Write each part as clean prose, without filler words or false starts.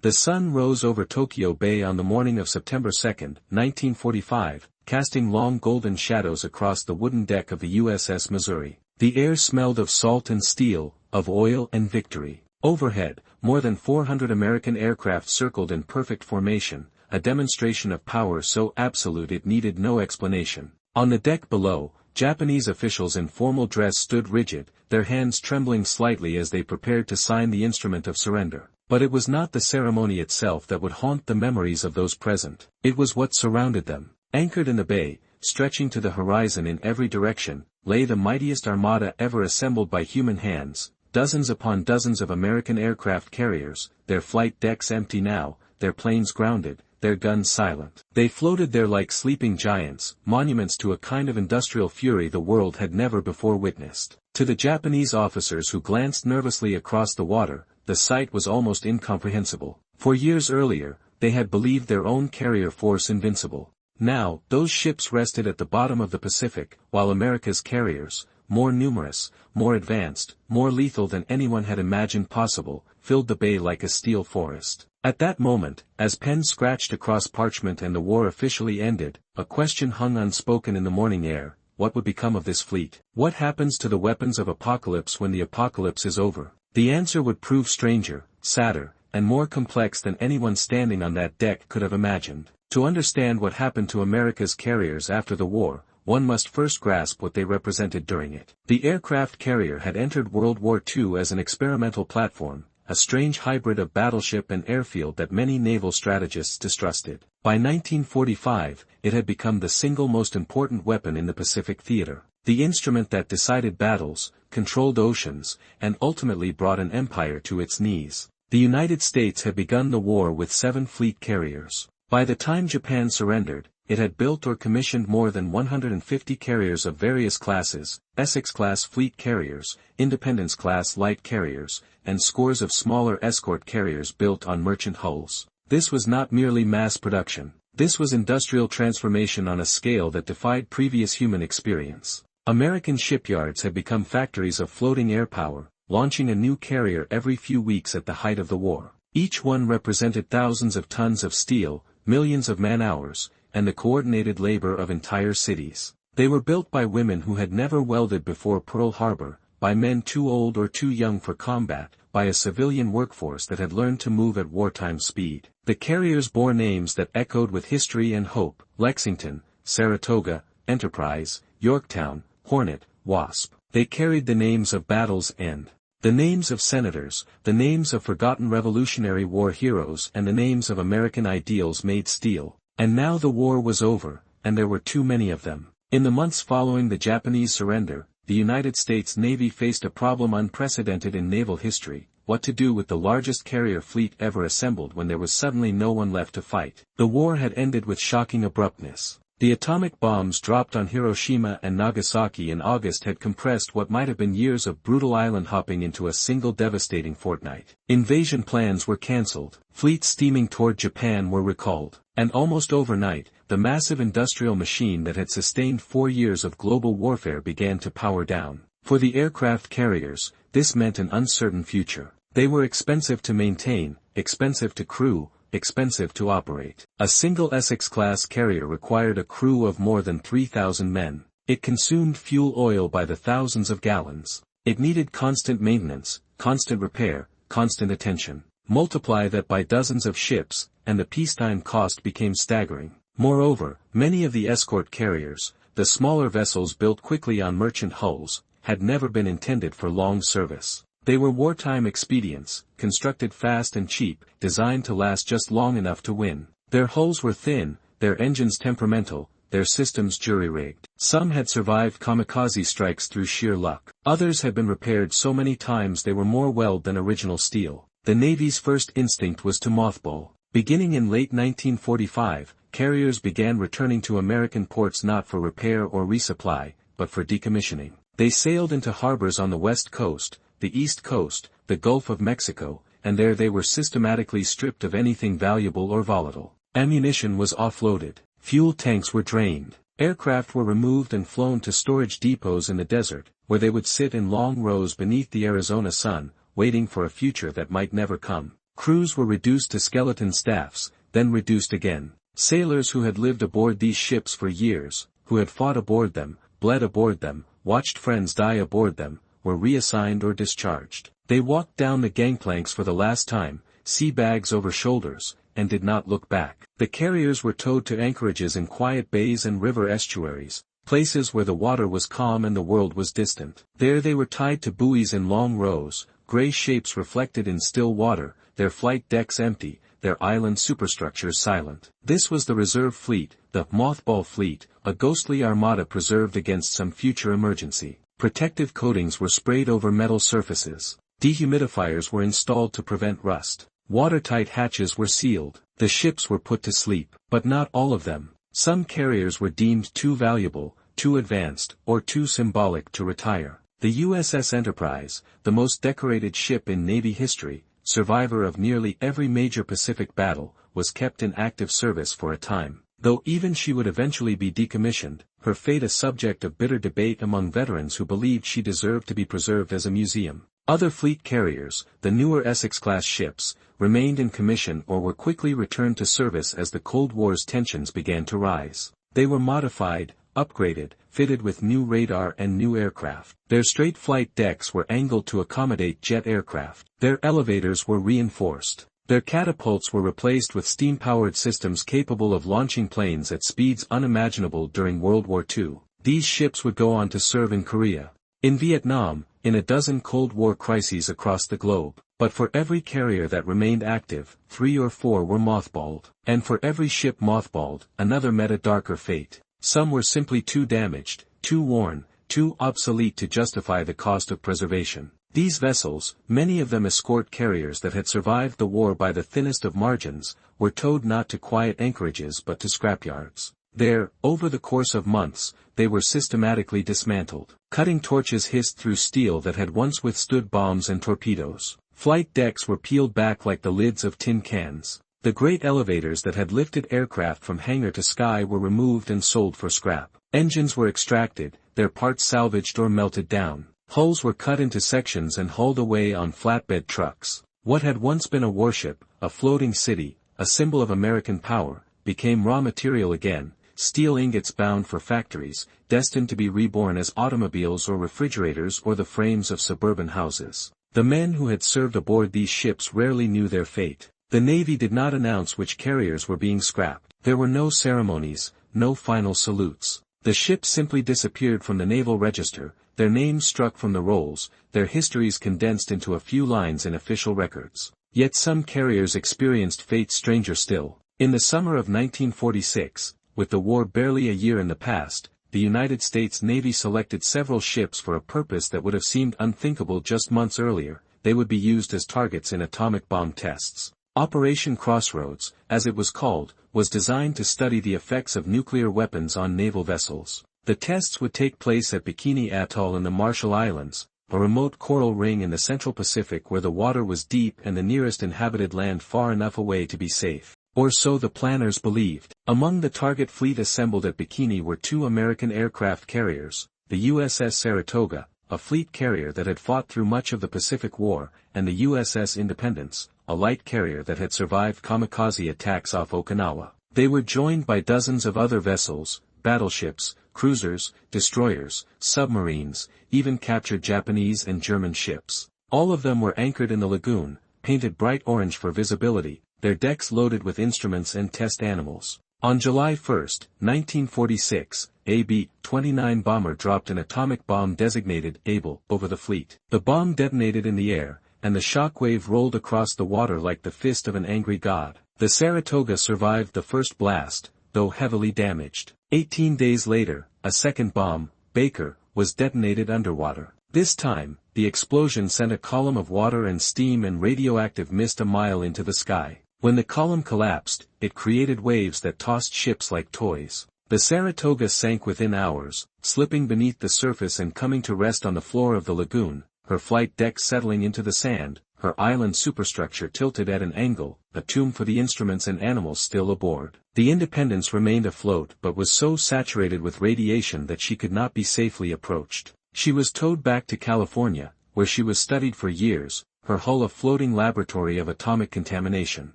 The sun rose over Tokyo Bay on the morning of September 2, 1945, casting long golden shadows across the wooden deck of the USS Missouri. The air smelled of salt and steel, of oil and victory. Overhead, more than 400 American aircraft circled in perfect formation, a demonstration of power so absolute it needed no explanation. On the deck below, Japanese officials in formal dress stood rigid, their hands trembling slightly as they prepared to sign the instrument of surrender. But it was not the ceremony itself that would haunt the memories of those present. It was what surrounded them. Anchored in the bay, stretching to the horizon in every direction, lay the mightiest armada ever assembled by human hands, dozens upon dozens of American aircraft carriers, their flight decks empty now, their planes grounded, their guns silent. They floated there like sleeping giants, monuments to a kind of industrial fury the world had never before witnessed. To the Japanese officers who glanced nervously across the water, the sight was almost incomprehensible. For years earlier, they had believed their own carrier force invincible. Now, those ships rested at the bottom of the Pacific, while America's carriers, more numerous, more advanced, more lethal than anyone had imagined possible, filled the bay like a steel forest. At that moment, as pen scratched across parchment and the war officially ended, a question hung unspoken in the morning air: what would become of this fleet? What happens to the weapons of apocalypse when the apocalypse is over? The answer would prove stranger, sadder, and more complex than anyone standing on that deck could have imagined. To understand what happened to America's carriers after the war, one must first grasp what they represented during it. The aircraft carrier had entered World War II as an experimental platform, a strange hybrid of battleship and airfield that many naval strategists distrusted. By 1945, it had become the single most important weapon in the Pacific theater. The instrument that decided battles, controlled oceans, and ultimately brought an empire to its knees. The United States had begun the war with 7 fleet carriers. By the time Japan surrendered, it had built or commissioned more than 150 carriers of various classes, Essex-class fleet carriers, Independence-class light carriers, and scores of smaller escort carriers built on merchant hulls. This was not merely mass production. This was industrial transformation on a scale that defied previous human experience. American shipyards had become factories of floating air power, launching a new carrier every few weeks at the height of the war. Each one represented thousands of tons of steel, millions of man-hours, and the coordinated labor of entire cities. They were built by women who had never welded before Pearl Harbor, by men too old or too young for combat, by a civilian workforce that had learned to move at wartime speed. The carriers bore names that echoed with history and hope: Lexington, Saratoga, Enterprise, Yorktown, Hornet, Wasp. They carried the names of battles and the names of senators, the names of forgotten Revolutionary War heroes, and the names of American ideals made steel. And now the war was over, and there were too many of them. In the months following the Japanese surrender, the United States Navy faced a problem unprecedented in naval history: what to do with the largest carrier fleet ever assembled when there was suddenly no one left to fight. The war had ended with shocking abruptness. The atomic bombs dropped on Hiroshima and Nagasaki in August had compressed what might have been years of brutal island hopping into a single devastating fortnight. Invasion plans were cancelled, fleets steaming toward Japan were recalled, and almost overnight, the massive industrial machine that had sustained 4 years of global warfare began to power down. For the aircraft carriers, this meant an uncertain future. They were expensive to maintain, expensive to crew, expensive to operate. A single Essex-class carrier required a crew of more than 3,000 men. It consumed fuel oil by the thousands of gallons. It needed constant maintenance, constant repair, constant attention. Multiply that by dozens of ships, and the peacetime cost became staggering. Moreover, many of the escort carriers, the smaller vessels built quickly on merchant hulls, had never been intended for long service. They were wartime expedients, constructed fast and cheap, designed to last just long enough to win. Their hulls were thin, their engines temperamental, their systems jury-rigged. Some had survived kamikaze strikes through sheer luck. Others had been repaired so many times they were more weld than original steel. The Navy's first instinct was to mothball. Beginning in late 1945, carriers began returning to American ports not for repair or resupply, but for decommissioning. They sailed into harbors on the West Coast, the East Coast, the Gulf of Mexico, and there they were systematically stripped of anything valuable or volatile. Ammunition was offloaded. Fuel tanks were drained. Aircraft were removed and flown to storage depots in the desert, where they would sit in long rows beneath the Arizona sun, waiting for a future that might never come. Crews were reduced to skeleton staffs, then reduced again. Sailors who had lived aboard these ships for years, who had fought aboard them, bled aboard them, watched friends die aboard them, were reassigned or discharged. They walked down the gangplanks for the last time, sea bags over shoulders, and did not look back. The carriers were towed to anchorages in quiet bays and river estuaries, places where the water was calm and the world was distant. There they were tied to buoys in long rows, gray shapes reflected in still water, their flight decks empty, their island superstructures silent. This was the reserve fleet, the mothball fleet, a ghostly armada preserved against some future emergency. Protective coatings were sprayed over metal surfaces. Dehumidifiers were installed to prevent rust. Watertight hatches were sealed. The ships were put to sleep, but not all of them. Some carriers were deemed too valuable, too advanced, or too symbolic to retire. The USS Enterprise, the most decorated ship in Navy history, survivor of nearly every major Pacific battle, was kept in active service for a time. Though even she would eventually be decommissioned, her fate a subject of bitter debate among veterans who believed she deserved to be preserved as a museum. Other fleet carriers, the newer Essex-class ships, remained in commission or were quickly returned to service as the Cold War's tensions began to rise. They were modified, upgraded, fitted with new radar and new aircraft. Their straight flight decks were angled to accommodate jet aircraft. Their elevators were reinforced. Their catapults were replaced with steam-powered systems capable of launching planes at speeds unimaginable during World War II. These ships would go on to serve in Korea, in Vietnam, in a dozen Cold War crises across the globe. But for every carrier that remained active, 3 or 4 were mothballed. And for every ship mothballed, another met a darker fate. Some were simply too damaged, too worn, too obsolete to justify the cost of preservation. These vessels, many of them escort carriers that had survived the war by the thinnest of margins, were towed not to quiet anchorages but to scrapyards. There, over the course of months, they were systematically dismantled. Cutting torches hissed through steel that had once withstood bombs and torpedoes. Flight decks were peeled back like the lids of tin cans. The great elevators that had lifted aircraft from hangar to sky were removed and sold for scrap. Engines were extracted, their parts salvaged or melted down. Hulls were cut into sections and hauled away on flatbed trucks. What had once been a warship, a floating city, a symbol of American power, became raw material again, steel ingots bound for factories, destined to be reborn as automobiles or refrigerators or the frames of suburban houses. The men who had served aboard these ships rarely knew their fate. The Navy did not announce which carriers were being scrapped. There were no ceremonies, no final salutes. The ships simply disappeared from the Naval Register, their names struck from the rolls, their histories condensed into a few lines in official records. Yet some carriers experienced fate stranger still. In the summer of 1946, with the war barely a year in the past, the United States Navy selected several ships for a purpose that would have seemed unthinkable just months earlier. They would be used as targets in atomic bomb tests. Operation Crossroads, as it was called, was designed to study the effects of nuclear weapons on naval vessels. The tests would take place at Bikini Atoll in the Marshall Islands, a remote coral ring in the Central Pacific where the water was deep and the nearest inhabited land far enough away to be safe. Or so the planners believed. Among the target fleet assembled at Bikini were 2 American aircraft carriers, the USS Saratoga, a fleet carrier that had fought through much of the Pacific War, and the USS Independence, a light carrier that had survived kamikaze attacks off Okinawa. They were joined by dozens of other vessels, battleships, cruisers, destroyers, submarines, even captured Japanese and German ships. All of them were anchored in the lagoon, painted bright orange for visibility, their decks loaded with instruments and test animals. On July 1, 1946, a B-29 bomber dropped an atomic bomb designated Able over the fleet. The bomb detonated in the air, and the shock wave rolled across the water like the fist of an angry god. The Saratoga survived the first blast, though heavily damaged. 18 days later, a second bomb, Baker, was detonated underwater. This time, the explosion sent a column of water and steam and radioactive mist a mile into the sky. When the column collapsed, it created waves that tossed ships like toys. The Saratoga sank within hours, slipping beneath the surface and coming to rest on the floor of the lagoon, her flight deck settling into the sand, her island superstructure tilted at an angle, a tomb for the instruments and animals still aboard. The Independence remained afloat but was so saturated with radiation that she could not be safely approached. She was towed back to California, where she was studied for years, her hull a floating laboratory of atomic contamination.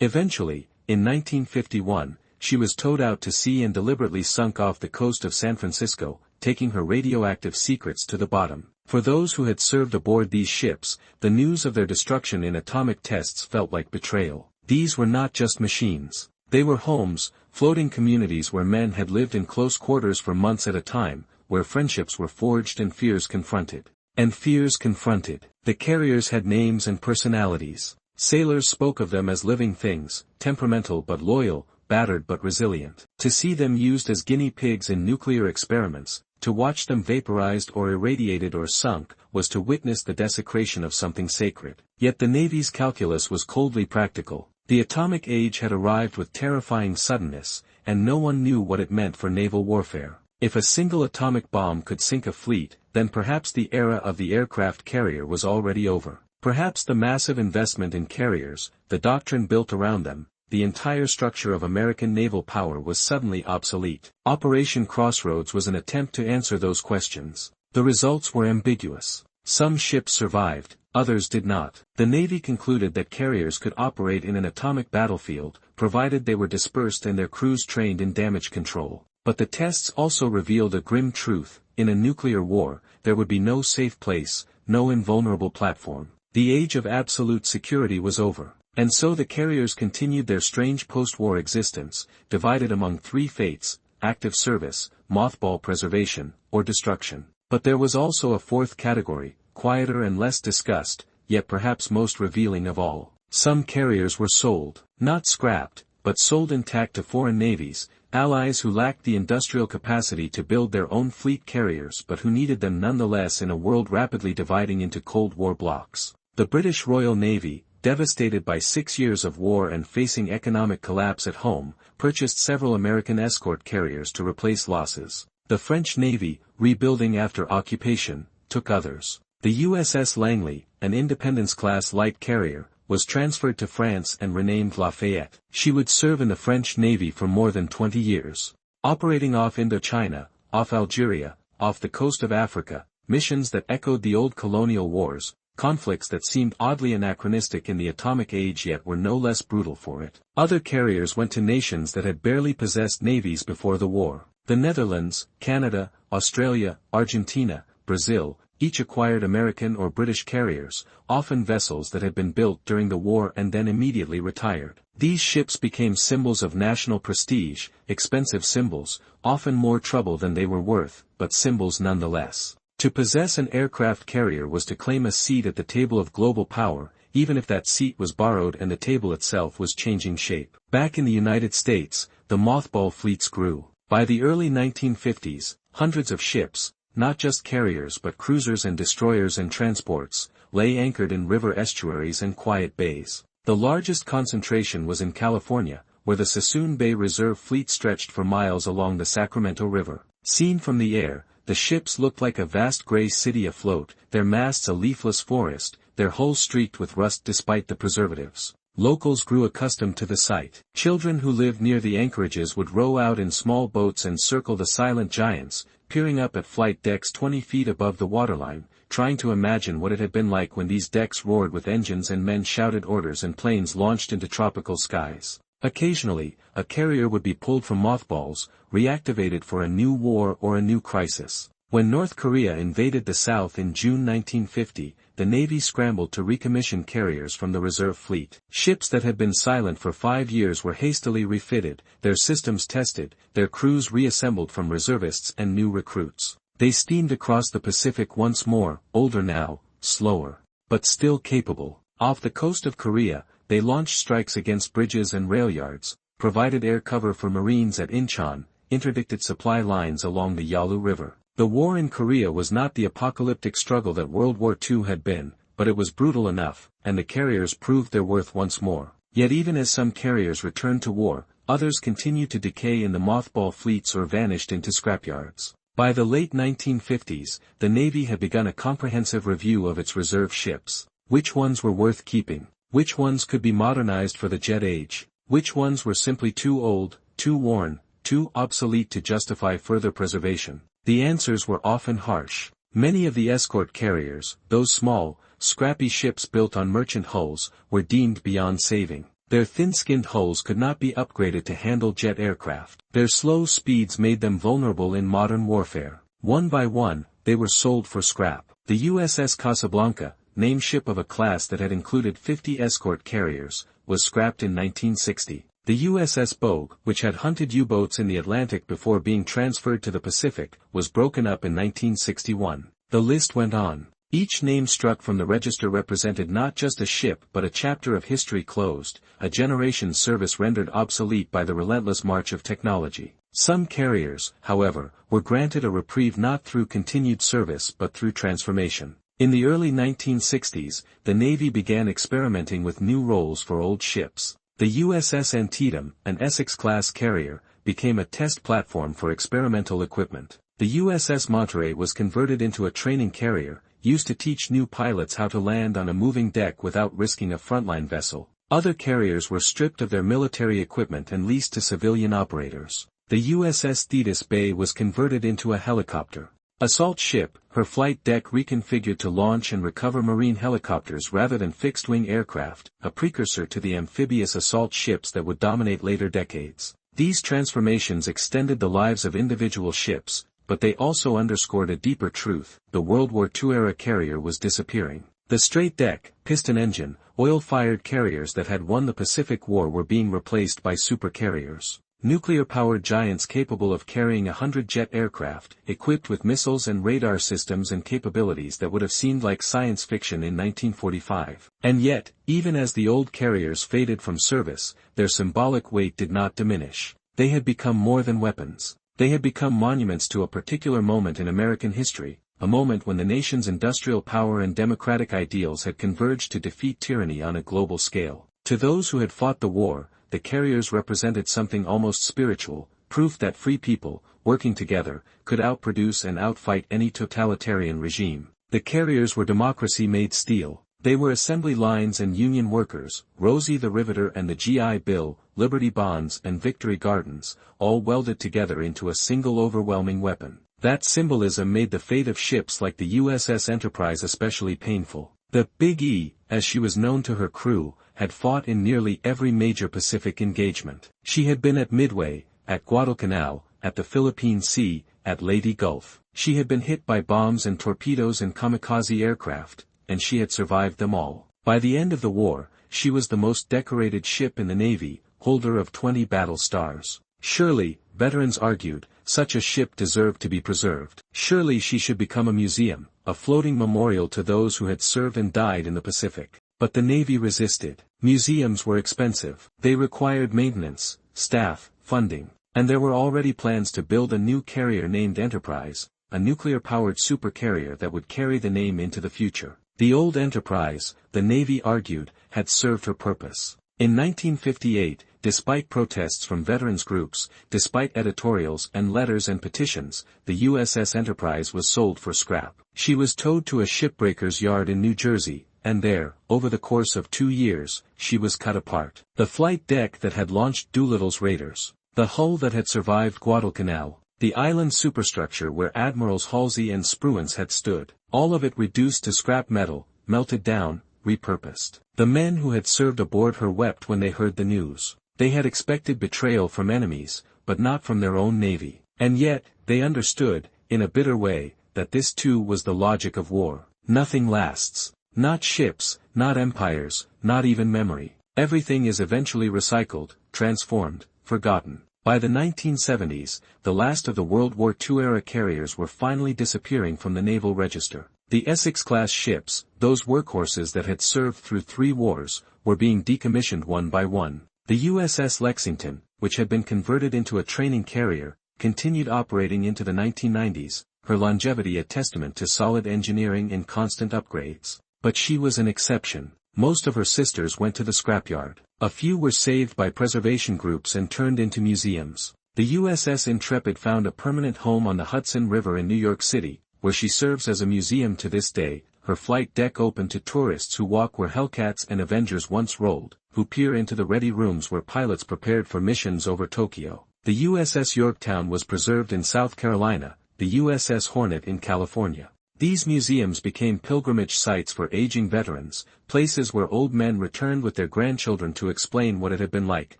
Eventually, in 1951, she was towed out to sea and deliberately sunk off the coast of San Francisco, taking her radioactive secrets to the bottom. For those who had served aboard these ships, the news of their destruction in atomic tests felt like betrayal. These were not just machines. They were homes, floating communities where men had lived in close quarters for months at a time, where friendships were forged and fears confronted. The carriers had names and personalities. Sailors spoke of them as living things, temperamental but loyal, battered but resilient. To see them used as guinea pigs in nuclear experiments, to watch them vaporized or irradiated or sunk, was to witness the desecration of something sacred. Yet the Navy's calculus was coldly practical. The atomic age had arrived with terrifying suddenness, and no one knew what it meant for naval warfare. If a single atomic bomb could sink a fleet, then perhaps the era of the aircraft carrier was already over. Perhaps the massive investment in carriers, the doctrine built around them, the entire structure of American naval power was suddenly obsolete. Operation Crossroads was an attempt to answer those questions. The results were ambiguous. Some ships survived, others did not. The Navy concluded that carriers could operate in an atomic battlefield, provided they were dispersed and their crews trained in damage control. But the tests also revealed a grim truth: in a nuclear war, there would be no safe place, no invulnerable platform. The age of absolute security was over. And so the carriers continued their strange post-war existence, divided among three fates: active service, mothball preservation, or destruction. But there was also a fourth category, quieter and less discussed, yet perhaps most revealing of all. Some carriers were sold, not scrapped, but sold intact to foreign navies, allies who lacked the industrial capacity to build their own fleet carriers but who needed them nonetheless in a world rapidly dividing into Cold War blocs. The British Royal Navy, devastated by 6 years of war and facing economic collapse at home, purchased several American escort carriers to replace losses. The French Navy, rebuilding after occupation, took others. The USS Langley, an Independence-class light carrier, was transferred to France and renamed Lafayette. She would serve in the French Navy for more than 20 years. Operating off Indochina, off Algeria, off the coast of Africa, missions that echoed the old colonial wars, conflicts that seemed oddly anachronistic in the atomic age yet were no less brutal for it. Other carriers went to nations that had barely possessed navies before the war. The Netherlands, Canada, Australia, Argentina, Brazil, each acquired American or British carriers, often vessels that had been built during the war and then immediately retired. These ships became symbols of national prestige, expensive symbols, often more trouble than they were worth, but symbols nonetheless. To possess an aircraft carrier was to claim a seat at the table of global power, even if that seat was borrowed and the table itself was changing shape. Back in the United States, the mothball fleets grew. By the early 1950s, hundreds of ships, not just carriers but cruisers and destroyers and transports, lay anchored in river estuaries and quiet bays. The largest concentration was in California, where the Sassoon Bay Reserve Fleet stretched for miles along the Sacramento River. Seen from the air, the ships looked like a vast gray city afloat, their masts a leafless forest, their hulls streaked with rust despite the preservatives. Locals grew accustomed to the sight. Children who lived near the anchorages would row out in small boats and circle the silent giants, peering up at flight decks 20 feet above the waterline, trying to imagine what it had been like when these decks roared with engines and men shouted orders and planes launched into tropical skies. Occasionally, a carrier would be pulled from mothballs, reactivated for a new war or a new crisis. When North Korea invaded the South in June 1950, the Navy scrambled to recommission carriers from the reserve fleet. Ships that had been silent for 5 years were hastily refitted, their systems tested, their crews reassembled from reservists and new recruits. They steamed across the Pacific once more, older now, slower, but still capable. Off the coast of Korea, they launched strikes against bridges and rail yards, provided air cover for Marines at Incheon, interdicted supply lines along the Yalu River. The war in Korea was not the apocalyptic struggle that World War II had been, but it was brutal enough, and the carriers proved their worth once more. Yet even as some carriers returned to war, others continued to decay in the mothball fleets or vanished into scrapyards. By the late 1950s, the Navy had begun a comprehensive review of its reserve ships. Which ones were worth keeping? Which ones could be modernized for the jet age? Which ones were simply too old, too worn, too obsolete to justify further preservation? The answers were often harsh. Many of the escort carriers, those small, scrappy ships built on merchant hulls, were deemed beyond saving. Their thin-skinned hulls could not be upgraded to handle jet aircraft. Their slow speeds made them vulnerable in modern warfare. One by one, they were sold for scrap. The USS Casablanca, named ship of a class that had included 50 escort carriers, was scrapped in 1960. The USS Bogue, which had hunted U-boats in the Atlantic before being transferred to the Pacific, was broken up in 1961. The list went on. Each name struck from the register represented not just a ship but a chapter of history closed, a generation's service rendered obsolete by the relentless march of technology. Some carriers, however, were granted a reprieve not through continued service but through transformation. In the early 1960s, the Navy began experimenting with new roles for old ships. The USS Antietam, an Essex-class carrier, became a test platform for experimental equipment. The USS Monterey was converted into a training carrier, used to teach new pilots how to land on a moving deck without risking a frontline vessel. Other carriers were stripped of their military equipment and leased to civilian operators. The USS Thetis Bay was converted into a helicopter assault ship, her flight deck reconfigured to launch and recover marine helicopters rather than fixed-wing aircraft, a precursor to the amphibious assault ships that would dominate later decades. These transformations extended the lives of individual ships, but they also underscored a deeper truth: the World War II-era carrier was disappearing. The straight-deck, piston-engine, oil-fired carriers that had won the Pacific War were being replaced by supercarriers. Nuclear-powered giants capable of carrying 100 jet aircraft, equipped with missiles and radar systems and capabilities that would have seemed like science fiction in 1945. And yet, even as the old carriers faded from service, their symbolic weight did not diminish. They had become more than weapons. They had become monuments to a particular moment in American history, a moment when the nation's industrial power and democratic ideals had converged to defeat tyranny on a global scale. To those who had fought the war, the carriers represented something almost spiritual, proof that free people, working together, could outproduce and outfight any totalitarian regime. The carriers were democracy made steel. They were assembly lines and union workers, Rosie the Riveter and the GI Bill, Liberty Bonds and Victory Gardens, all welded together into a single overwhelming weapon. That symbolism made the fate of ships like the USS Enterprise especially painful. The Big E, as she was known to her crew, had fought in nearly every major Pacific engagement. She had been at Midway, at Guadalcanal, at the Philippine Sea, at Leyte Gulf. She had been hit by bombs and torpedoes and kamikaze aircraft, and she had survived them all. By the end of the war, she was the most decorated ship in the Navy, holder of 20 battle stars. Surely, veterans argued, such a ship deserved to be preserved. Surely she should become a museum, a floating memorial to those who had served and died in the Pacific. But the Navy resisted. Museums were expensive. They required maintenance, staff, funding. And there were already plans to build a new carrier named Enterprise, a nuclear-powered supercarrier that would carry the name into the future. The old Enterprise, the Navy argued, had served her purpose. In 1958, despite protests from veterans groups, despite editorials and letters and petitions, the USS Enterprise was sold for scrap. She was towed to a shipbreaker's yard in New Jersey, and there, over the course of 2 years, she was cut apart. The flight deck that had launched Doolittle's raiders, the hull that had survived Guadalcanal, the island superstructure where Admirals Halsey and Spruance had stood, all of it reduced to scrap metal, melted down, repurposed. The men who had served aboard her wept when they heard the news. They had expected betrayal from enemies, but not from their own navy. And yet, they understood, in a bitter way, that this too was the logic of war. Nothing lasts. Not ships, not empires, not even memory. Everything is eventually recycled, transformed, forgotten. By the 1970s, the last of the World War II-era carriers were finally disappearing from the naval register. The Essex-class ships, those workhorses that had served through 3 wars, were being decommissioned one by one. The USS Lexington, which had been converted into a training carrier, continued operating into the 1990s, her longevity a testament to solid engineering and constant upgrades. But she was an exception. Most of her sisters went to the scrapyard. A few were saved by preservation groups and turned into museums. The USS Intrepid found a permanent home on the Hudson River in New York City, where she serves as a museum to this day, her flight deck open to tourists who walk where Hellcats and Avengers once rolled, who peer into the ready rooms where pilots prepared for missions over Tokyo. The USS Yorktown was preserved in South Carolina, the USS Hornet in California. These museums became pilgrimage sites for aging veterans, places where old men returned with their grandchildren to explain what it had been like,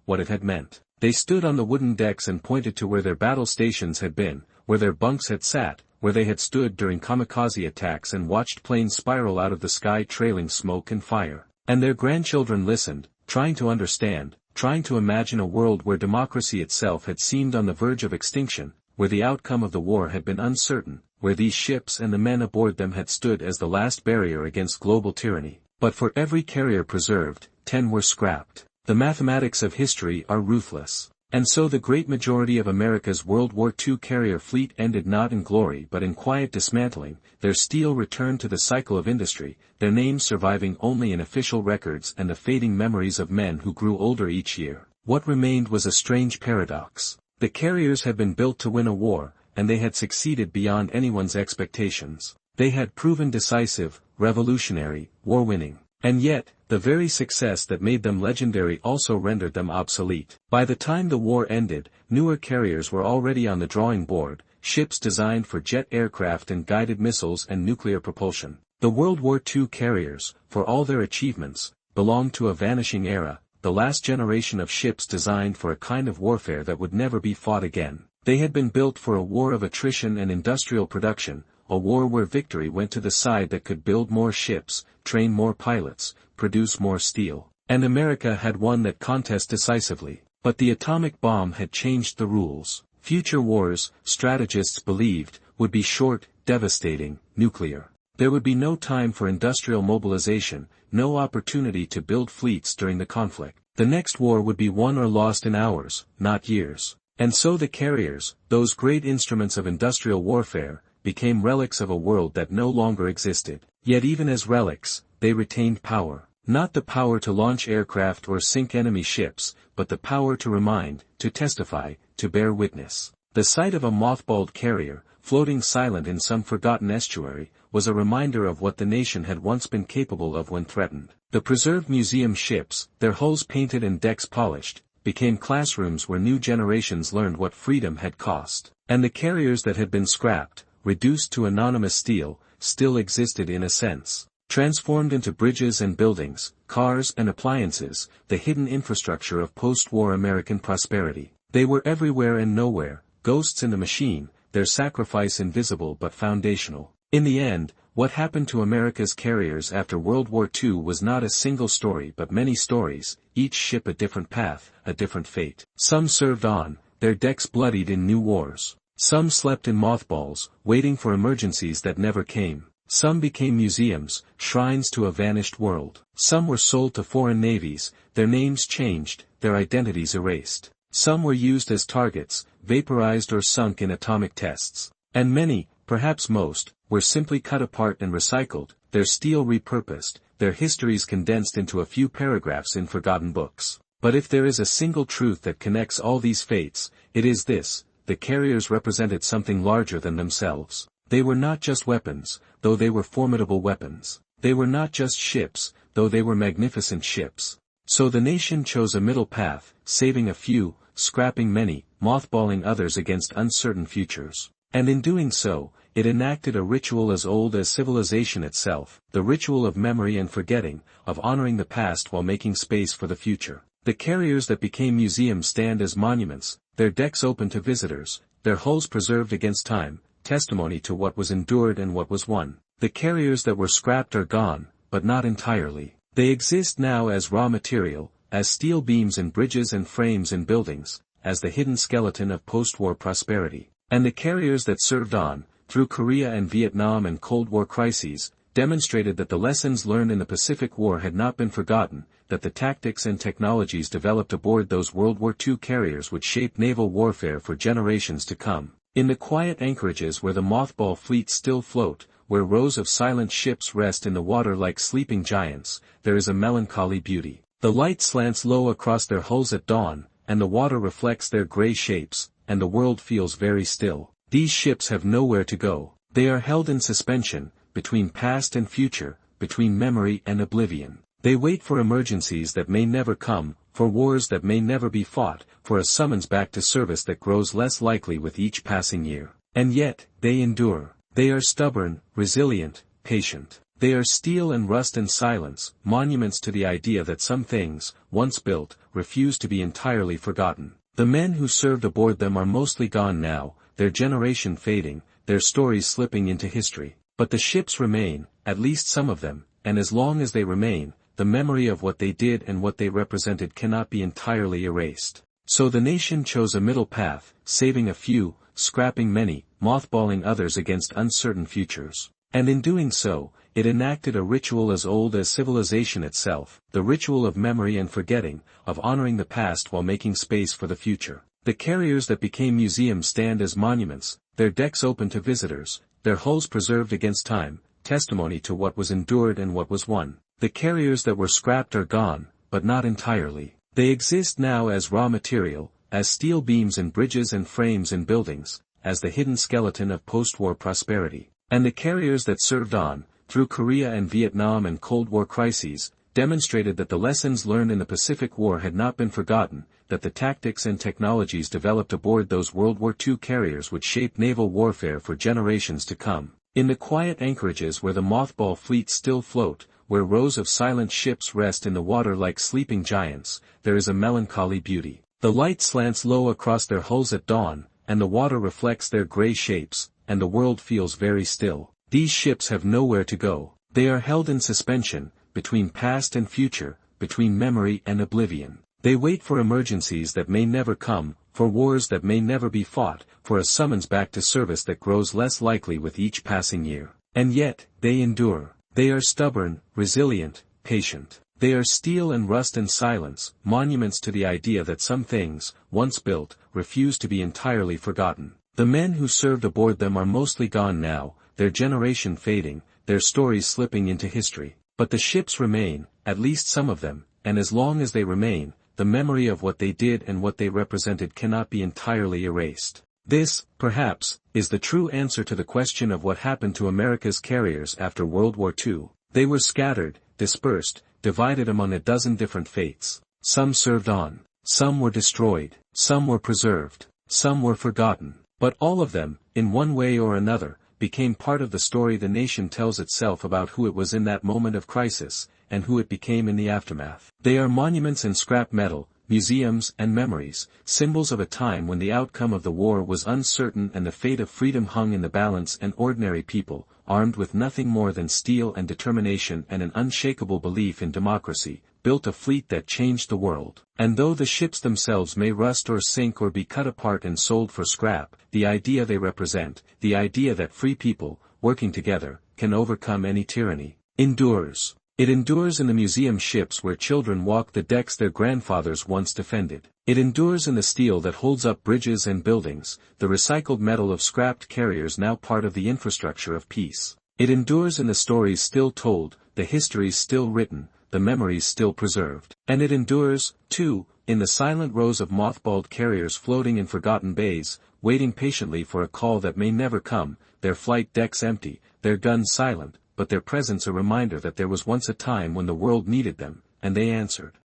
what it had meant. They stood on the wooden decks and pointed to where their battle stations had been, where their bunks had sat, where they had stood during kamikaze attacks and watched planes spiral out of the sky trailing smoke and fire. And their grandchildren listened, trying to understand, trying to imagine a world where democracy itself had seemed on the verge of extinction, where the outcome of the war had been uncertain, where these ships and the men aboard them had stood as the last barrier against global tyranny. But for every carrier preserved, 10 were scrapped. The mathematics of history are ruthless. And so the great majority of America's World War II carrier fleet ended not in glory but in quiet dismantling, their steel returned to the cycle of industry, their names surviving only in official records and the fading memories of men who grew older each year. What remained was a strange paradox. The carriers had been built to win a war, and they had succeeded beyond anyone's expectations. They had proven decisive, revolutionary, war-winning. And yet, the very success that made them legendary also rendered them obsolete. By the time the war ended, newer carriers were already on the drawing board, ships designed for jet aircraft and guided missiles and nuclear propulsion. The World War II carriers, for all their achievements, belonged to a vanishing era, the last generation of ships designed for a kind of warfare that would never be fought again. They had been built for a war of attrition and industrial production, a war where victory went to the side that could build more ships, train more pilots, produce more steel. And America had won that contest decisively. But the atomic bomb had changed the rules. Future wars, strategists believed, would be short, devastating, nuclear. There would be no time for industrial mobilization, no opportunity to build fleets during the conflict. The next war would be won or lost in hours, not years. And so the carriers, those great instruments of industrial warfare, became relics of a world that no longer existed. Yet even as relics, they retained power. Not the power to launch aircraft or sink enemy ships, but the power to remind, to testify, to bear witness. The sight of a mothballed carrier, floating silent in some forgotten estuary, was a reminder of what the nation had once been capable of when threatened. The preserved museum ships, their hulls painted and decks polished, became classrooms where new generations learned what freedom had cost. And the carriers that had been scrapped, reduced to anonymous steel, still existed in a sense. Transformed into bridges and buildings, cars and appliances, the hidden infrastructure of post-war American prosperity. They were everywhere and nowhere, ghosts in the machine, their sacrifice invisible but foundational. In the end, what happened to America's carriers after World War II was not a single story but many stories, each ship a different path, a different fate. Some served on, their decks bloodied in new wars. Some slept in mothballs, waiting for emergencies that never came. Some became museums, shrines to a vanished world. Some were sold to foreign navies, their names changed, their identities erased. Some were used as targets, vaporized or sunk in atomic tests. And many, perhaps most, were simply cut apart and recycled, their steel repurposed, their histories condensed into a few paragraphs in forgotten books. But if there is a single truth that connects all these fates, it is this: the carriers represented something larger than themselves. They were not just weapons, though they were formidable weapons. They were not just ships, though they were magnificent ships. So the nation chose a middle path, saving a few, scrapping many, mothballing others against uncertain futures. And in doing so, it enacted a ritual as old as civilization itself, the ritual of memory and forgetting, of honoring the past while making space for the future. The carriers that became museums stand as monuments, their decks open to visitors, their hulls preserved against time, testimony to what was endured and what was won. The carriers that were scrapped are gone, but not entirely. They exist now as raw material, as steel beams in bridges and frames in buildings, as the hidden skeleton of post-war prosperity. And the carriers that served on, through Korea and Vietnam and Cold War crises, demonstrated that the lessons learned in the Pacific War had not been forgotten, that the tactics and technologies developed aboard those World War II carriers would shape naval warfare for generations to come. In the quiet anchorages where the mothball fleets still float, where rows of silent ships rest in the water like sleeping giants, there is a melancholy beauty. The light slants low across their hulls at dawn, and the water reflects their gray shapes, and the world feels very still. These ships have nowhere to go. They are held in suspension, between past and future, between memory and oblivion. They wait for emergencies that may never come, for wars that may never be fought, for a summons back to service that grows less likely with each passing year. And yet, they endure. They are stubborn, resilient, patient. They are steel and rust and silence, monuments to the idea that some things, once built, refuse to be entirely forgotten. The men who served aboard them are mostly gone now, their generation fading, their stories slipping into history. But the ships remain, at least some of them, and as long as they remain, the memory of what they did and what they represented cannot be entirely erased. So the nation chose a middle path, saving a few, scrapping many, mothballing others against uncertain futures. And in doing so, it enacted a ritual as old as civilization itself, the ritual of memory and forgetting, of honoring the past while making space for the future. The carriers that became museums stand as monuments, their decks open to visitors, their hulls preserved against time, testimony to what was endured and what was won. The carriers that were scrapped are gone, but not entirely. They exist now as raw material, as steel beams in bridges and frames in buildings, as the hidden skeleton of post-war prosperity. And the carriers that served on, through Korea and Vietnam and Cold War crises, demonstrated that the lessons learned in the Pacific War had not been forgotten, that the tactics and technologies developed aboard those World War II carriers would shape naval warfare for generations to come. In the quiet anchorages where the mothball fleets still float, where rows of silent ships rest in the water like sleeping giants, there is a melancholy beauty. The light slants low across their hulls at dawn, and the water reflects their gray shapes, and the world feels very still. These ships have nowhere to go. They are held in suspension, between past and future, between memory and oblivion. They wait for emergencies that may never come, for wars that may never be fought, for a summons back to service that grows less likely with each passing year. And yet, they endure. They are stubborn, resilient, patient. They are steel and rust and silence, monuments to the idea that some things, once built, refuse to be entirely forgotten. The men who served aboard them are mostly gone now, their generation fading, their stories slipping into history. But the ships remain, at least some of them, and as long as they remain, the memory of what they did and what they represented cannot be entirely erased. This, perhaps, is the true answer to the question of what happened to America's carriers after World War II. They were scattered, dispersed, divided among a dozen different fates. Some served on. Some were destroyed. Some were preserved. Some were forgotten. But all of them, in one way or another, became part of the story the nation tells itself about who it was in that moment of crisis, and who it became in the aftermath. They are monuments and scrap metal, museums and memories, symbols of a time when the outcome of the war was uncertain and the fate of freedom hung in the balance, and ordinary people, armed with nothing more than steel and determination and an unshakable belief in democracy, built a fleet that changed the world. And though the ships themselves may rust or sink or be cut apart and sold for scrap, the idea they represent, the idea that free people, working together, can overcome any tyranny, endures. It endures in the museum ships where children walk the decks their grandfathers once defended. It endures in the steel that holds up bridges and buildings, the recycled metal of scrapped carriers now part of the infrastructure of peace. It endures in the stories still told, the histories still written, the memories still preserved. And it endures, too, in the silent rows of mothballed carriers floating in forgotten bays, waiting patiently for a call that may never come, their flight decks empty, their guns silent, but their presence a reminder that there was once a time when the world needed them, and they answered.